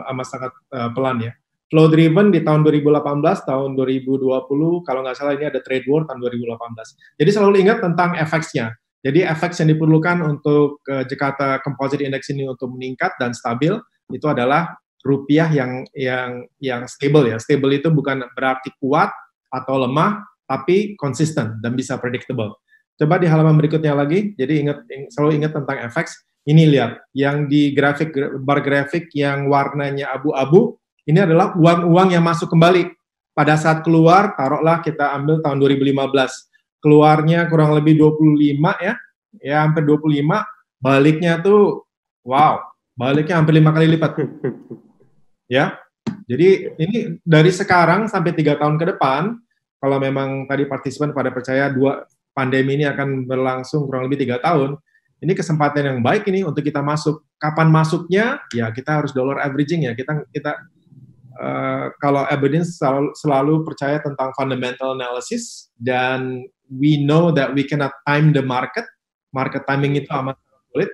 amat sangat pelan ya. Flow driven di tahun 2018, tahun 2020, kalau nggak salah ini ada trade war tahun 2018. Jadi selalu ingat tentang efeknya. Jadi efek yang diperlukan untuk Jakarta Composite Index ini untuk meningkat dan stabil itu adalah rupiah yang stable ya. Stable itu bukan berarti kuat atau lemah, tapi konsisten dan bisa predictable. Coba di halaman berikutnya lagi. Jadi selalu ingat tentang efek. Ini lihat yang di grafik bar grafik yang warnanya abu-abu. Ini adalah uang-uang yang masuk kembali. Pada saat keluar, taruhlah kita ambil tahun 2015. Keluarnya kurang lebih 25 ya hampir 25, baliknya tuh, wow, baliknya hampir 5 kali lipat. Ya, jadi ini dari sekarang sampai 3 tahun ke depan, kalau memang tadi partisipan pada percaya pandemi ini akan berlangsung kurang lebih 3 tahun, ini kesempatan yang baik ini untuk kita masuk. Kapan masuknya? Ya kita harus dollar averaging ya, kita kalau Aberdeen selalu percaya tentang fundamental analysis, dan we know that we cannot time the market timing itu amat sulit.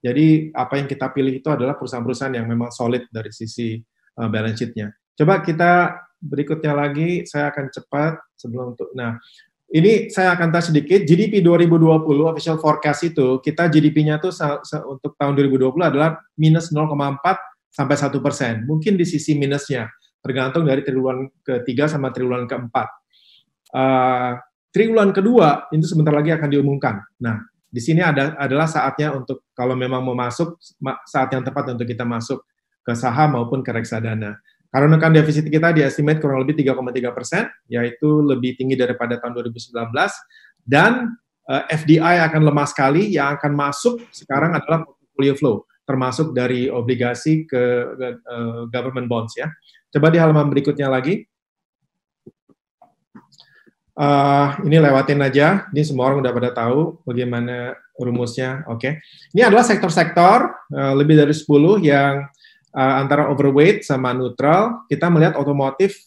Jadi apa yang kita pilih itu adalah perusahaan-perusahaan yang memang solid dari sisi balance sheet-nya. Coba kita berikutnya lagi, saya akan cepat sebelum untuk. Nah, ini saya akan tes sedikit GDP 2020 official forecast itu, kita GDP-nya tuh untuk tahun 2020 adalah minus 0,4 sampai 1%. Mungkin di sisi minusnya, tergantung dari triwulan ketiga sama triwulan keempat. Triwulan kedua itu sebentar lagi akan diumumkan. Nah, di sini adalah saatnya untuk kalau memang mau masuk, saat yang tepat untuk kita masuk ke saham maupun ke reksadana. Karena kan defisit kita di estimate kurang lebih 3,3%, yaitu lebih tinggi daripada tahun 2019, dan FDI akan lemah sekali. Yang akan masuk sekarang adalah portfolio flow, termasuk dari obligasi ke government bonds ya. Coba di halaman berikutnya lagi. Ini lewatin aja. Ini semua orang udah pada tahu bagaimana rumusnya. Oke. Ini adalah sektor-sektor lebih dari 10 yang antara overweight sama neutral. Kita melihat otomotif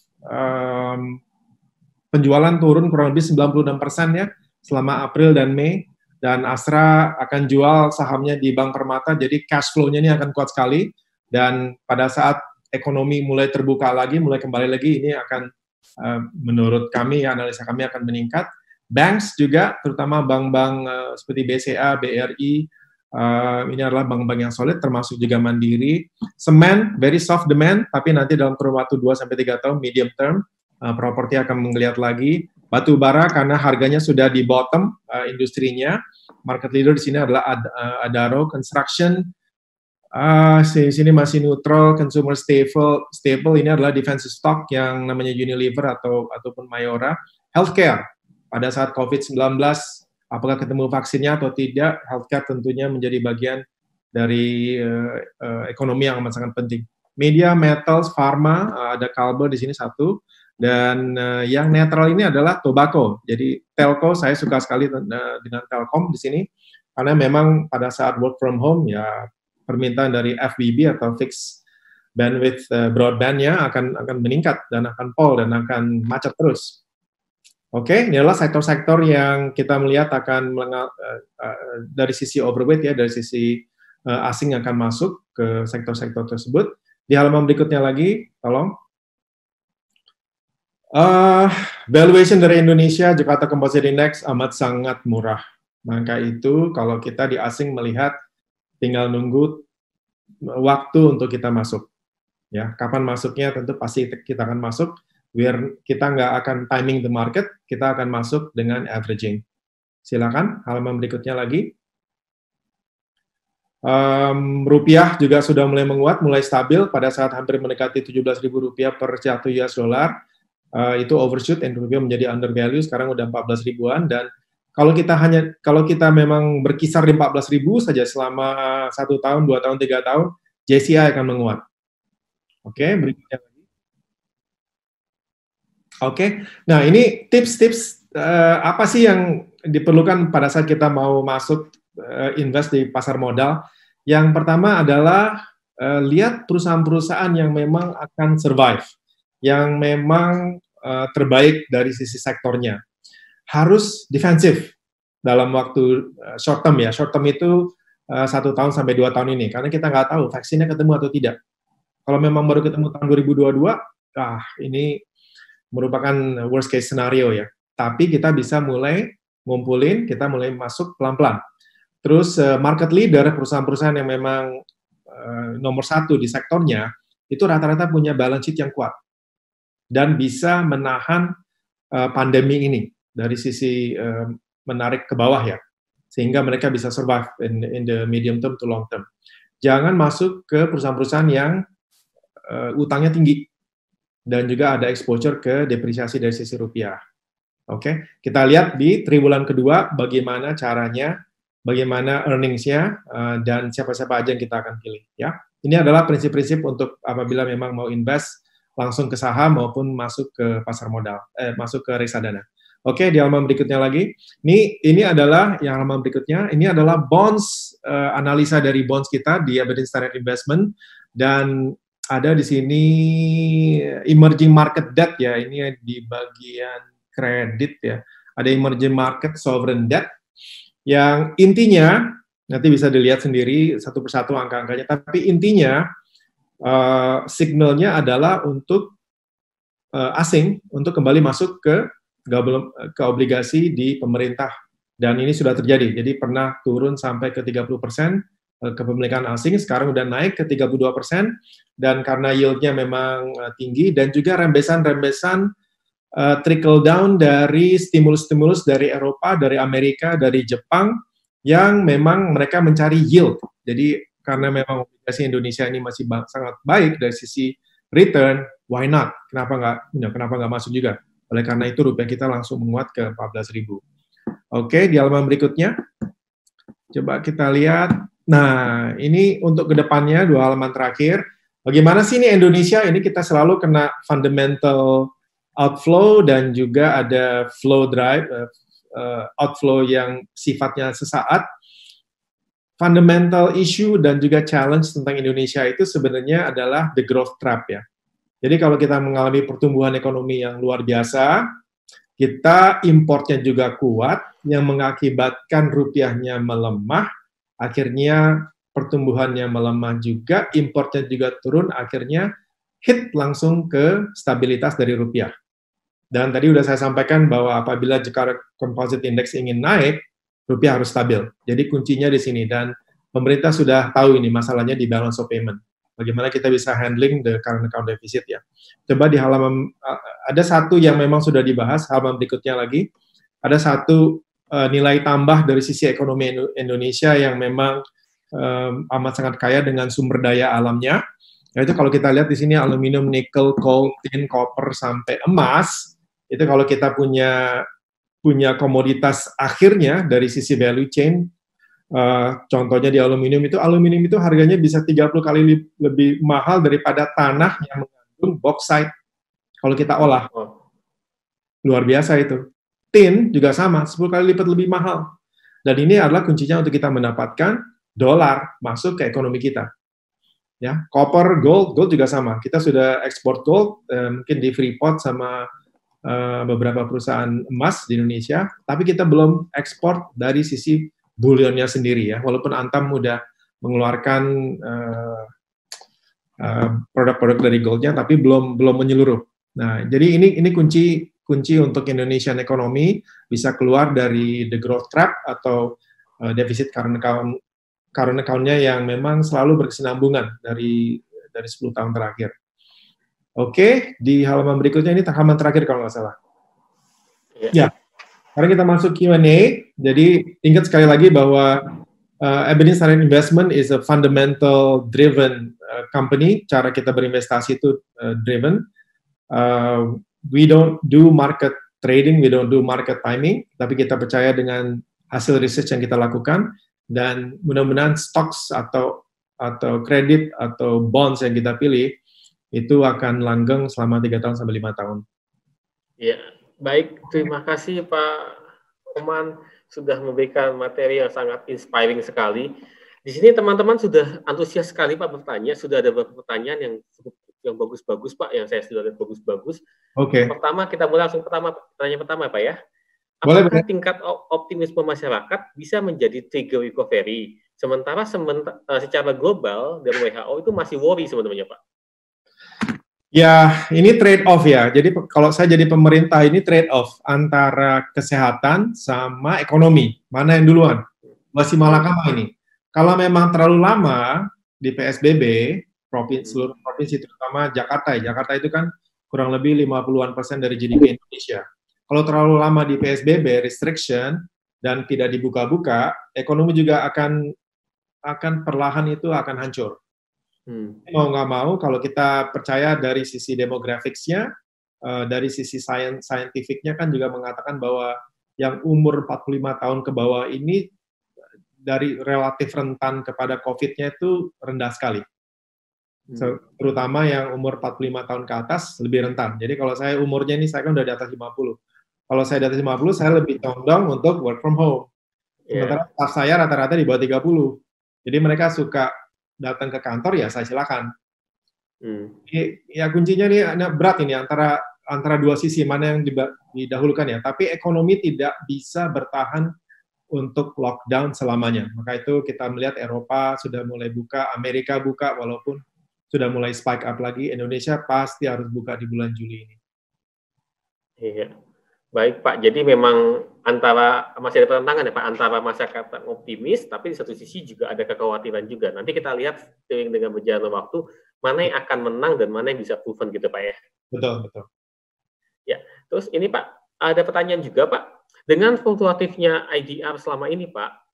penjualan turun kurang lebih 96% ya selama April dan Mei. Dan Astra akan jual sahamnya di Bank Permata, jadi cash flow-nya ini akan kuat sekali. Dan pada saat ekonomi mulai terbuka lagi, mulai kembali lagi, ini akan menurut kami, analisa kami akan meningkat. Banks juga, terutama bank-bank seperti BCA, BRI, ini adalah bank-bank yang solid, termasuk juga Mandiri. Semen, very soft demand, tapi nanti dalam kurun waktu 2-3 tahun, medium term, properti akan menggeliat lagi. Batu bara karena harganya sudah di bottom industrinya. Market leader di sini adalah Adaro Construction. Di sini masih neutral. Consumer stable ini adalah defensive stock yang namanya Unilever ataupun Mayora. Healthcare pada saat COVID-19, apakah ketemu vaksinnya atau tidak, healthcare tentunya menjadi bagian dari ekonomi yang amat sangat penting. Media, metals, pharma, ada Kalber di sini satu. Dan yang netral ini adalah tobacco. Jadi telco, saya suka sekali dengan Telkom di sini karena memang pada saat work from home ya permintaan dari FBB atau fixed bandwidth broadband-nya akan meningkat dan akan pol dan akan macet terus. Oke, ini adalah sektor-sektor yang kita melihat akan dari sisi overweight ya, dari sisi asing akan masuk ke sektor-sektor tersebut. Di halaman berikutnya lagi, tolong. Valuation dari Indonesia, Jakarta Composite Index amat sangat murah. Maka itu kalau kita di asing melihat tinggal nunggu waktu untuk kita masuk. Ya, kapan masuknya tentu pasti kita akan masuk. Biar kita nggak akan timing the market, kita akan masuk dengan averaging. Silakan, halaman berikutnya lagi. Rupiah juga sudah mulai menguat, mulai stabil pada saat hampir mendekati 17.000 rupiah per satu US dollar. Itu overshoot dan rupiah menjadi undervalue, sekarang udah 14 ribuan. Dan kalau kita memang berkisar di 14 ribu saja selama 1 tahun, 2 tahun, 3 tahun, JCI akan menguat. Oke, berikutnya lagi. Oke, nah ini tips-tips apa sih yang diperlukan pada saat kita mau masuk invest di pasar modal. Yang pertama adalah lihat perusahaan-perusahaan yang memang akan survive, yang memang terbaik dari sisi sektornya. Harus defensif dalam waktu short term ya. Short term itu 1 tahun sampai 2 tahun ini, karena kita nggak tahu vaksinnya ketemu atau tidak. Kalau memang baru ketemu tahun 2022, ini merupakan worst case scenario ya. Tapi kita bisa mulai ngumpulin, kita mulai masuk pelan-pelan. Terus market leader, perusahaan-perusahaan yang memang nomor 1 di sektornya, itu rata-rata punya balance sheet yang kuat. Dan bisa menahan pandemi ini dari sisi menarik ke bawah ya. Sehingga mereka bisa survive in the medium term to long term. Jangan masuk ke perusahaan-perusahaan yang utangnya tinggi. Dan juga ada exposure ke depresiasi dari sisi rupiah. Oke, kita lihat di triwulan kedua bagaimana caranya, bagaimana earnings-nya, dan siapa-siapa aja yang kita akan pilih. Ya, ini adalah prinsip-prinsip untuk apabila memang mau invest langsung ke saham maupun masuk ke pasar modal, masuk ke reksadana. Oke, di halaman berikutnya lagi. Ini adalah yang halaman berikutnya. Ini adalah bonds, analisa dari bonds kita di Aberdeen Standard Investment, dan ada di sini emerging market debt ya. Ini di bagian kredit ya. Ada emerging market sovereign debt yang intinya nanti bisa dilihat sendiri satu persatu angka-angkanya. Tapi intinya signalnya adalah untuk asing untuk kembali masuk ke obligasi di pemerintah. Dan ini sudah terjadi. Jadi pernah turun sampai ke 30% kepemilikan asing, sekarang udah naik ke 32%, dan karena yieldnya memang tinggi, dan juga rembesan-rembesan trickle down dari stimulus-stimulus dari Eropa, dari Amerika, dari Jepang, yang memang mereka mencari yield. Jadi karena memang obligasi Indonesia ini masih sangat baik dari sisi return, why not? Kenapa nggak masuk juga? Oleh karena itu rupiah kita langsung menguat ke 14.000. Oke, di halaman berikutnya, coba kita lihat. Nah, ini untuk kedepannya 2 halaman terakhir. Bagaimana sih ini Indonesia? Ini kita selalu kena fundamental outflow dan juga ada flow drive, outflow yang sifatnya sesaat. Fundamental issue dan juga challenge tentang Indonesia itu sebenarnya adalah the growth trap ya. Jadi kalau kita mengalami pertumbuhan ekonomi yang luar biasa, kita importnya juga kuat, yang mengakibatkan rupiahnya melemah, akhirnya pertumbuhannya melemah juga, importnya juga turun, akhirnya hit langsung ke stabilitas dari rupiah. Dan tadi sudah saya sampaikan bahwa apabila Jakarta Composite Index ingin naik, rupiah harus stabil. Jadi kuncinya di sini, dan pemerintah sudah tahu ini masalahnya di balance of payment. Bagaimana kita bisa handling the current account deficit ya. Coba di halaman, ada satu yang memang sudah dibahas, halaman berikutnya lagi, ada satu nilai tambah dari sisi ekonomi Indonesia yang memang amat sangat kaya dengan sumber daya alamnya. Yaitu kalau kita lihat di sini aluminium, nikel, coal, tin, copper sampai emas, itu kalau kita punya komoditas akhirnya dari sisi value chain, contohnya di aluminium itu harganya bisa 30 kali lebih mahal daripada tanah yang mengandung bauxite kalau kita olah. Luar biasa itu. Tin juga sama, 10 kali lipat lebih mahal. Dan ini adalah kuncinya untuk kita mendapatkan dolar masuk ke ekonomi kita. Ya, copper, gold juga sama. Kita sudah ekspor gold, mungkin di Freeport sama beberapa perusahaan emas di Indonesia, tapi kita belum ekspor dari sisi bullionnya sendiri ya. Walaupun Antam udah mengeluarkan produk-produk dari goldnya, tapi belum menyeluruh. Nah, jadi ini kunci untuk Indonesian economy bisa keluar dari the growth trap atau defisit current account-nya yang memang selalu berkesinambungan dari 10 tahun terakhir. Oke, di halaman berikutnya ini halaman terakhir kalau nggak salah. Ya, sekarang kita masuk Q&A. Jadi ingat sekali lagi bahwa Aberdeen Standard Investment is a fundamental driven company. Cara kita berinvestasi itu driven. We don't do market trading, we don't do market timing, tapi kita percaya dengan hasil research yang kita lakukan, dan mudah-mudahan stocks atau kredit atau bonds yang kita pilih itu akan langgeng selama 3 tahun sampai 5 tahun. Ya, baik. Terima kasih Pak Oman sudah memberikan materi yang sangat inspiring sekali. Di sini teman-teman sudah antusias sekali Pak bertanya, sudah ada beberapa pertanyaan yang bagus-bagus Pak, yang saya sudah lihat bagus-bagus. Oke. Pertama kita mulai langsung pertanyaan pertama Pak ya. Boleh. Apakah tingkat optimisme masyarakat bisa menjadi trigger recovery? Sementara secara global dan WHO itu masih worry sebenarnya Pak. Ya, ini trade-off ya. Jadi kalau saya jadi pemerintah, ini trade-off antara kesehatan sama ekonomi. Mana yang duluan? Masih malakama ini. Kalau memang terlalu lama di PSBB, seluruh provinsi, terutama Jakarta. Jakarta itu kan kurang lebih 50% dari GDP Indonesia. Kalau terlalu lama di PSBB, restriction, dan tidak dibuka-buka, ekonomi juga akan perlahan itu akan hancur. Mau nggak mau, kalau kita percaya dari sisi demografiksnya, dari sisi scientificnya kan juga mengatakan bahwa yang umur 45 tahun ke bawah ini dari relatif rentan kepada COVID-nya itu rendah sekali. Terutama yang umur 45 tahun ke atas lebih rentan. Jadi kalau saya umurnya ini, saya kan udah di atas 50. Kalau saya di atas 50, saya lebih condong untuk work from home. Sementara staff saya rata-rata di bawah 30. Jadi mereka suka datang ke kantor, ya saya silakan. Ya kuncinya nih berat ini antara dua sisi, mana yang didahulukan ya. Tapi ekonomi tidak bisa bertahan untuk lockdown selamanya. Maka itu kita melihat Eropa sudah mulai buka, Amerika buka walaupun sudah mulai spike up lagi. Indonesia pasti harus buka di bulan Juli ini. Iya. Baik Pak, jadi memang masih ada tantangan ya Pak, antara masyarakat optimis, tapi di satu sisi juga ada kekhawatiran juga. Nanti kita lihat seiring dengan berjalannya waktu, mana yang akan menang dan mana yang bisa proven gitu Pak ya. Betul. Ya, terus ini Pak, ada pertanyaan juga Pak, dengan fluktuatifnya IDR selama ini Pak,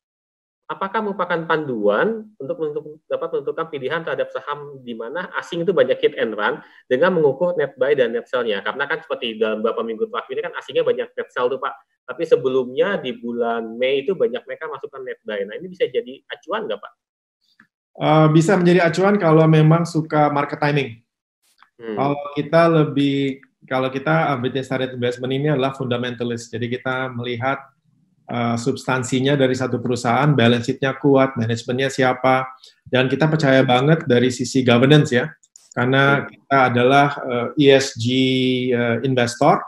apakah merupakan panduan untuk dapat menentukan pilihan terhadap saham di mana asing itu banyak hit and run dengan mengukur net buy dan net sell-nya? Karena kan seperti dalam beberapa minggu terakhir ini kan asingnya banyak net sell tuh Pak. Tapi sebelumnya di bulan Mei itu banyak mereka masukkan net buy. Nah ini bisa jadi acuan nggak Pak? Bisa menjadi acuan kalau memang suka market timing. Kalau kita Aberdeen Standard Investment ini adalah fundamentalist. Jadi kita melihat substansinya dari satu perusahaan, balance sheet-nya kuat, manajemennya siapa, dan kita percaya banget dari sisi governance ya, karena kita adalah ESG investor.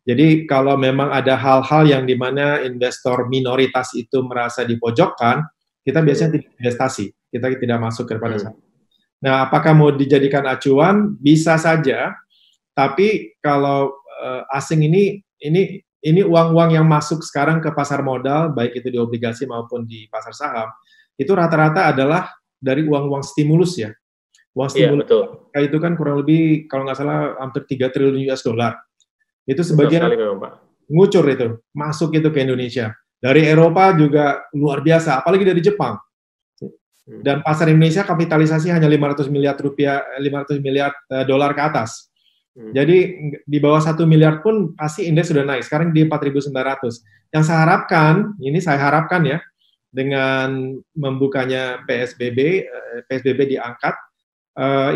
Jadi kalau memang ada hal-hal yang dimana investor minoritas itu merasa dipojokkan, kita biasanya tidak investasi, kita tidak masuk kepada sana. Nah, apakah mau dijadikan acuan? Bisa saja, tapi kalau asing ini uang-uang yang masuk sekarang ke pasar modal, baik itu di obligasi maupun di pasar saham, itu rata-rata adalah dari uang-uang stimulus ya. Uang stimulus itu kan kurang lebih, kalau nggak salah, hampir 3 triliun US dollar. Itu sebagian ngucur itu, masuk itu ke Indonesia. Dari Eropa juga luar biasa, apalagi dari Jepang. Dan pasar Indonesia kapitalisasi hanya 500 miliar dolar ke atas. Jadi di bawah 1 miliar pun pasti indeks sudah naik. Sekarang di 4.900. Yang saya harapkan ya, dengan membukanya PSBB diangkat,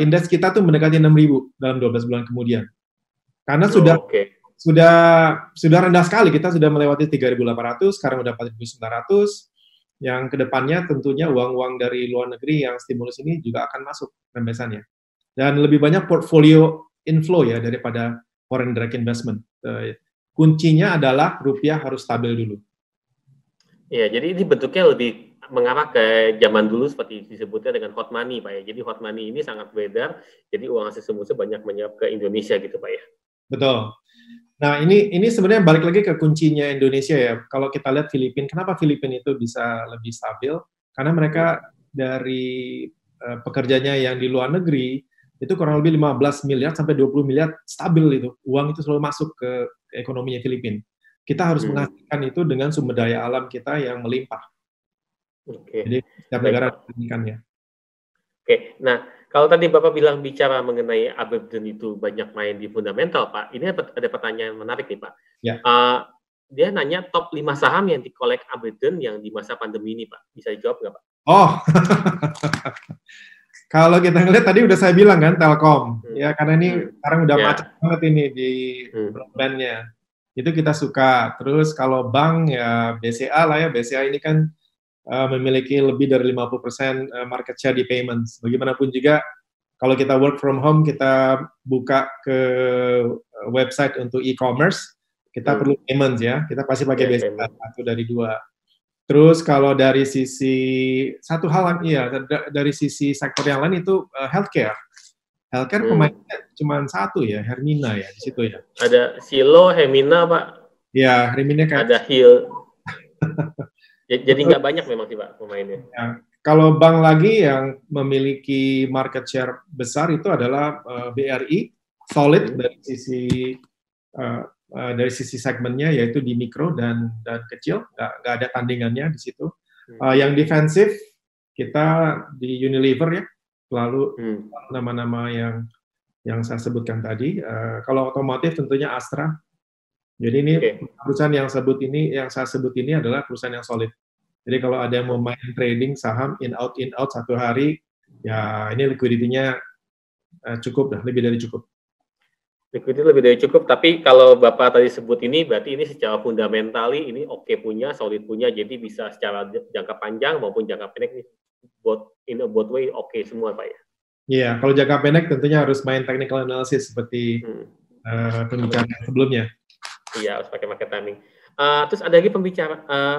indeks kita tuh mendekati 6.000 dalam 12 bulan kemudian. Karena sudah rendah sekali, kita sudah melewati 3.800, sekarang udah 4.900. Yang kedepannya tentunya uang-uang dari luar negeri yang stimulus ini juga akan masuk rembesannya. Dan lebih banyak portfolio inflow ya daripada foreign direct investment. Kuncinya adalah rupiah harus stabil dulu. Ya, jadi ini bentuknya lebih mengarah ke zaman dulu seperti disebutnya dengan hot money, Pak ya. Jadi hot money ini sangat beredar, jadi uang asing semua banyak menyerap ke Indonesia gitu, Pak ya. Betul. Nah, ini sebenarnya balik lagi ke kuncinya Indonesia ya. Kalau kita lihat Filipina, kenapa Filipina itu bisa lebih stabil? Karena mereka dari pekerjanya yang di luar negeri, itu kurang lebih 15 miliar sampai 20 miliar stabil itu. Uang itu selalu masuk ke ekonominya Filipina. Kita harus menghasilkan itu dengan sumber daya alam kita yang melimpah. Jadi setiap negara menginginkannya. Oke, nah kalau tadi Bapak bilang bicara mengenai Aberdeen itu banyak main di fundamental, Pak. Ini ada pertanyaan menarik nih, Pak. Ya. Dia nanya top 5 saham yang dikolek Aberdeen yang di masa pandemi ini, Pak. Bisa dijawab nggak, Pak? Oh, kalau kita ngeliat tadi udah saya bilang kan Telkom, ya karena ini sekarang udah macet banget ini di broadband-nya. Itu kita suka. Terus kalau bank ya BCA lah ya, BCA ini kan memiliki lebih dari 50% market share di payments. Bagaimanapun juga, kalau kita work from home, kita buka ke website untuk e-commerce, kita perlu payments ya. Kita pasti pakai BCA satu dari dua. Terus kalau dari sisi satu hal, iya dari sisi sektor yang lain itu healthcare. Healthcare pemainnya cuma satu ya, Hermina ya di situ ya. Ada Silo, Hermina, Pak. Ya, Hermina kayak. Ada Hill. Jadi nggak banyak memang sih Pak pemainnya. Ya, kalau bank lagi yang memiliki market share besar itu adalah BRI, solid dari sisi segmennya yaitu di mikro dan kecil, nggak ada tandingannya di situ. Yang defensif kita di Unilever ya, lalu nama-nama yang saya sebutkan tadi. Kalau otomotif tentunya Astra. Jadi ini perusahaan yang saya sebut ini adalah perusahaan yang solid. Jadi kalau ada yang mau main trading saham in out satu hari, ya ini liquidity-nya cukup dah, lebih dari cukup. Liquidity lebih dari cukup, tapi kalau Bapak tadi sebut ini, berarti ini secara fundamentali ini oke punya, solid punya, jadi bisa secara jangka panjang maupun jangka pendek nih, both way oke semua Pak ya? Iya, kalau jangka pendek tentunya harus main technical analysis seperti pembicaraan sebelumnya. Iya, harus pakai market timing. Terus ada lagi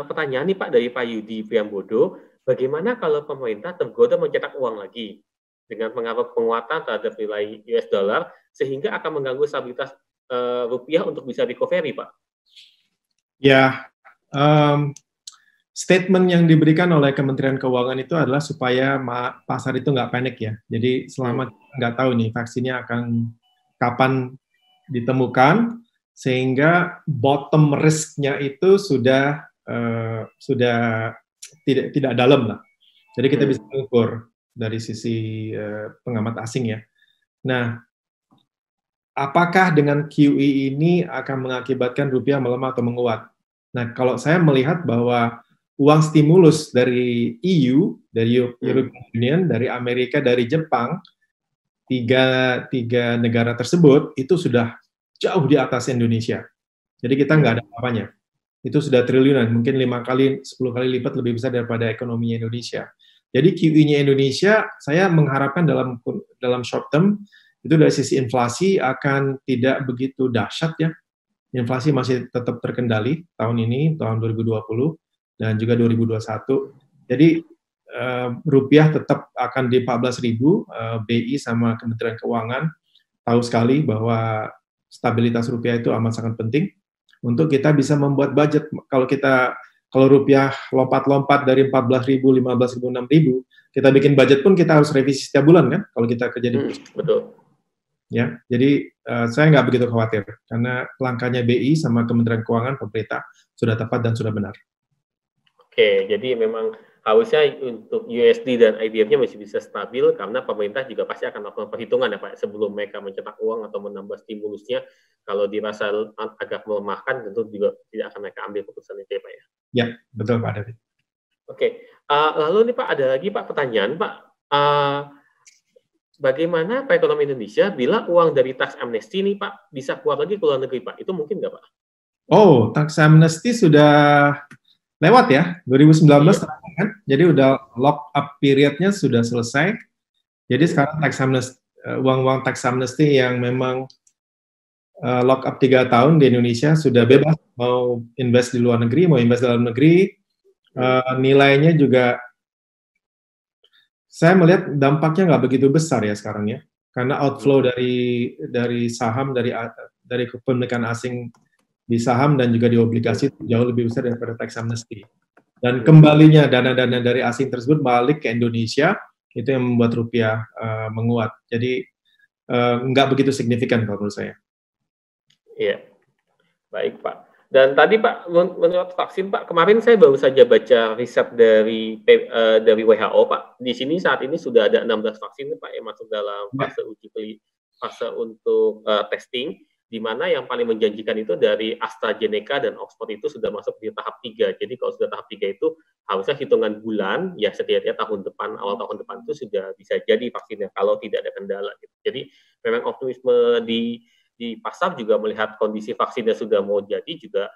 pertanyaan nih Pak dari Pak Yudi Priambodo, bagaimana kalau pemerintah tergoda mencetak uang lagi dengan penguatan terhadap nilai US dollar sehingga akan mengganggu stabilitas rupiah untuk bisa recovery, Pak? Ya, statement yang diberikan oleh Kementerian Keuangan itu adalah supaya pasar itu nggak panik ya. Jadi selama nggak tahu nih vaksinnya akan kapan ditemukan, sehingga bottom risk-nya itu sudah tidak dalam lah. Jadi kita bisa mengukur dari sisi pengamat asing ya. Nah, apakah dengan QE ini akan mengakibatkan rupiah melemah atau menguat? Nah, kalau saya melihat bahwa uang stimulus dari EU, dari European Union, dari Amerika, dari Jepang, tiga negara tersebut itu sudah jauh di atas Indonesia. Jadi kita nggak ada apa-apanya. Itu sudah triliunan, mungkin 5 kali, 10 kali lipat lebih besar daripada ekonomi Indonesia. Jadi QE-nya Indonesia, saya mengharapkan dalam short term, itu dari sisi inflasi akan tidak begitu dahsyat ya. Inflasi masih tetap terkendali tahun ini, tahun 2020, dan juga 2021. Jadi rupiah tetap akan di 14.000, BI sama Kementerian Keuangan tahu sekali bahwa stabilitas rupiah itu amat sangat penting untuk kita bisa membuat budget. Kalau rupiah lompat-lompat dari 14.000, 15.000, 6.000, kita bikin budget pun kita harus revisi setiap bulan kan, kalau kita kerja di betul. Ya, jadi saya nggak begitu khawatir karena langkahnya BI sama Kementerian Keuangan pemerintah sudah tepat dan sudah benar. Oke, jadi memang harusnya untuk USD dan IDF-nya masih bisa stabil karena pemerintah juga pasti akan melakukan perhitungan ya Pak sebelum mereka mencetak uang atau menambah stimulusnya. Kalau dirasa agak melemahkan tentu juga tidak akan mereka ambil keputusan itu ya Pak ya. Ya, betul Pak David. Oke, lalu nih Pak ada lagi Pak pertanyaan Pak. Bagaimana Pak ekonomi Indonesia bila uang dari tax amnesty nih Pak bisa keluar lagi ke luar negeri Pak? Itu mungkin nggak Pak? Oh, tax amnesty sudah lewat ya, 2019 kan? Jadi udah lock up periodnya sudah selesai. Jadi sekarang tax amnesty, uang-uang tax amnesty yang memang lock up 3 tahun di Indonesia sudah bebas mau invest di luar negeri, mau invest dalam negeri, Nilainya juga saya melihat dampaknya nggak begitu besar ya sekarang ya, karena outflow dari saham dari kepemilikan asing di saham dan juga di obligasi jauh lebih besar daripada tax amnesty. Dan kembalinya dana-dana dari asing tersebut balik ke Indonesia, itu yang membuat rupiah menguat. Jadi nggak begitu signifikan kalau menurut saya. Iya, baik Pak. Dan tadi Pak, menurut vaksin Pak, kemarin saya baru saja baca riset dari WHO Pak. Di sini saat ini sudah ada 16 vaksin Pak yang masuk dalam fase fase untuk testing, di mana yang paling menjanjikan itu dari AstraZeneca dan Oxford itu sudah masuk di tahap 3. Jadi kalau sudah tahap 3 itu harusnya hitungan bulan, ya setidaknya awal tahun depan itu sudah bisa jadi vaksinnya kalau tidak ada kendala. Gitu. Jadi memang optimisme di pasar juga melihat kondisi vaksinnya sudah mau jadi juga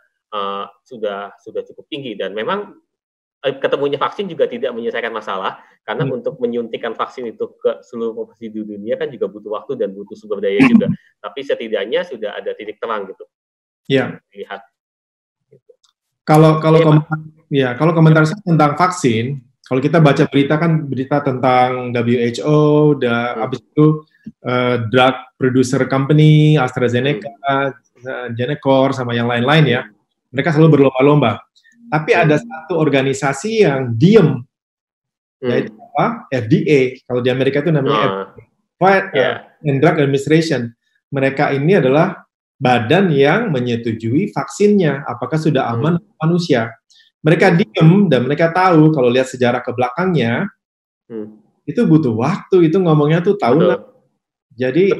sudah cukup tinggi, dan memang ketemunya vaksin juga tidak menyelesaikan masalah karena untuk menyuntikkan vaksin itu ke seluruh populasi di dunia kan juga butuh waktu dan butuh sumber daya juga, tapi setidaknya sudah ada titik terang gitu. Iya. Lihat. Gitu. Kalau komentar saya tentang vaksin, kalau kita baca berita kan berita tentang WHO, habis itu drug producer company, AstraZeneca, Genecor, sama yang lain-lain ya. Mereka selalu berlomba-lomba. Tapi ada satu organisasi yang diem, yaitu apa? FDA. Kalau di Amerika itu namanya Food and Drug Administration. Mereka ini adalah badan yang menyetujui vaksinnya, apakah sudah aman untuk manusia. Mereka diem dan mereka tahu kalau lihat sejarah ke belakangnya, itu butuh waktu, itu ngomongnya tuh tahunan. Jadi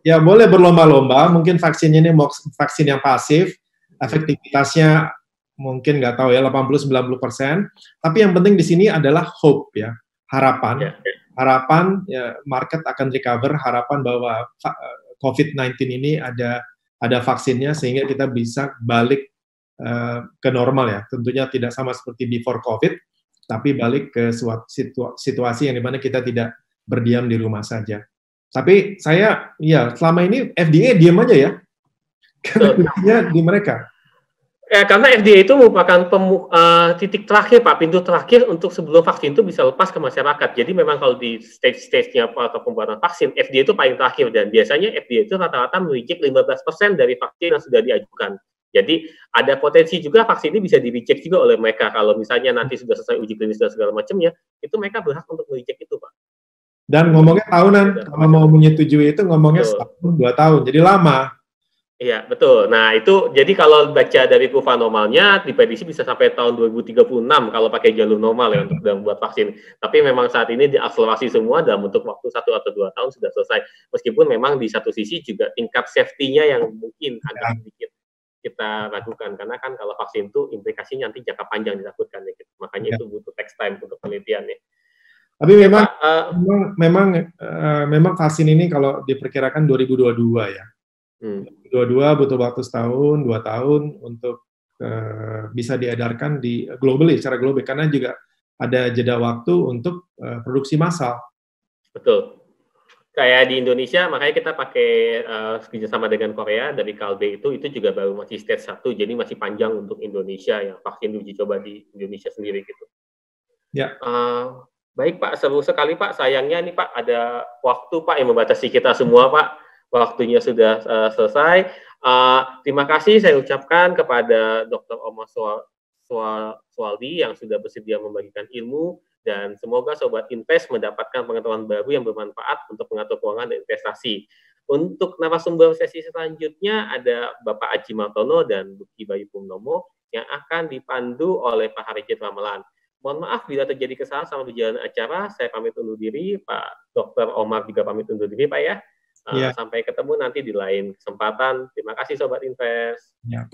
ya boleh berlomba-lomba, mungkin vaksinnya ini mau vaksin yang pasif, efektivitasnya mungkin nggak tahu ya 80-90%, tapi yang penting di sini adalah hope ya, harapan. Harapan ya, market akan recover, harapan bahwa COVID-19 ini ada vaksinnya sehingga kita bisa balik ke normal ya. Tentunya tidak sama seperti before COVID, tapi balik ke situasi yang dimana kita tidak berdiam di rumah saja. Tapi saya, ya selama ini FDA diam aja ya, karena di mereka. Karena FDA itu merupakan titik terakhir Pak, pintu terakhir untuk sebelum vaksin itu bisa lepas ke masyarakat. Jadi memang kalau di stage-nya atau pembuatan vaksin, FDA itu paling terakhir, dan biasanya FDA itu rata-rata mereject 15% dari vaksin yang sudah diajukan. Jadi ada potensi juga vaksin ini bisa di-reject juga oleh mereka. Kalau misalnya nanti sudah selesai uji klinis dan segala macamnya, itu mereka berhak untuk mereject itu Pak. Dan ngomongnya tahunan, kalau mau menyetujui itu ngomongnya 1-2 tahun, jadi lama. Iya, betul. Nah, itu jadi kalau baca dari kurva normalnya, diprediksi bisa sampai tahun 2036 kalau pakai jalur normal ya untuk membuat vaksin. Tapi memang saat ini diakselerasi semua dalam untuk waktu 1 atau 2 tahun sudah selesai. Meskipun memang di satu sisi juga tingkat safety-nya yang mungkin agak sedikit kita ragukan. Karena kan kalau vaksin itu implikasinya nanti jangka panjang ditakutkan ya. Makanya itu butuh text time untuk penelitian ya. Tapi memang vaksin ini kalau diperkirakan 2022 ya. 2022 butuh waktu 1-2 tahun untuk bisa diedarkan di secara global, karena juga ada jeda waktu untuk produksi massal. Betul. Kayak di Indonesia, makanya kita pakai kerjasama dengan Korea dari Kalbe itu juga baru masih stage 1, jadi masih panjang untuk Indonesia yang vaksin uji coba di Indonesia sendiri gitu. Ya. Baik Pak, seru sekali Pak. Sayangnya nih Pak, ada waktu Pak yang membatasi kita semua Pak. Waktunya sudah selesai. Terima kasih saya ucapkan kepada Dr. Omar Suwaldi yang sudah bersedia membagikan ilmu, dan semoga Sobat Invest mendapatkan pengetahuan baru yang bermanfaat untuk mengatur keuangan dan investasi. Untuk narasumber sesi selanjutnya ada Bapak Aji Martono dan Buki Bayu Purnomo yang akan dipandu oleh Pak Harikit Ramelan. Mohon maaf bila terjadi kesalahan sama perjalanan acara. Saya pamit undur diri, Pak Dr. Omar juga pamit undur diri, Pak ya. Sampai ketemu nanti di lain kesempatan. Terima kasih Sobat Invest. Ya.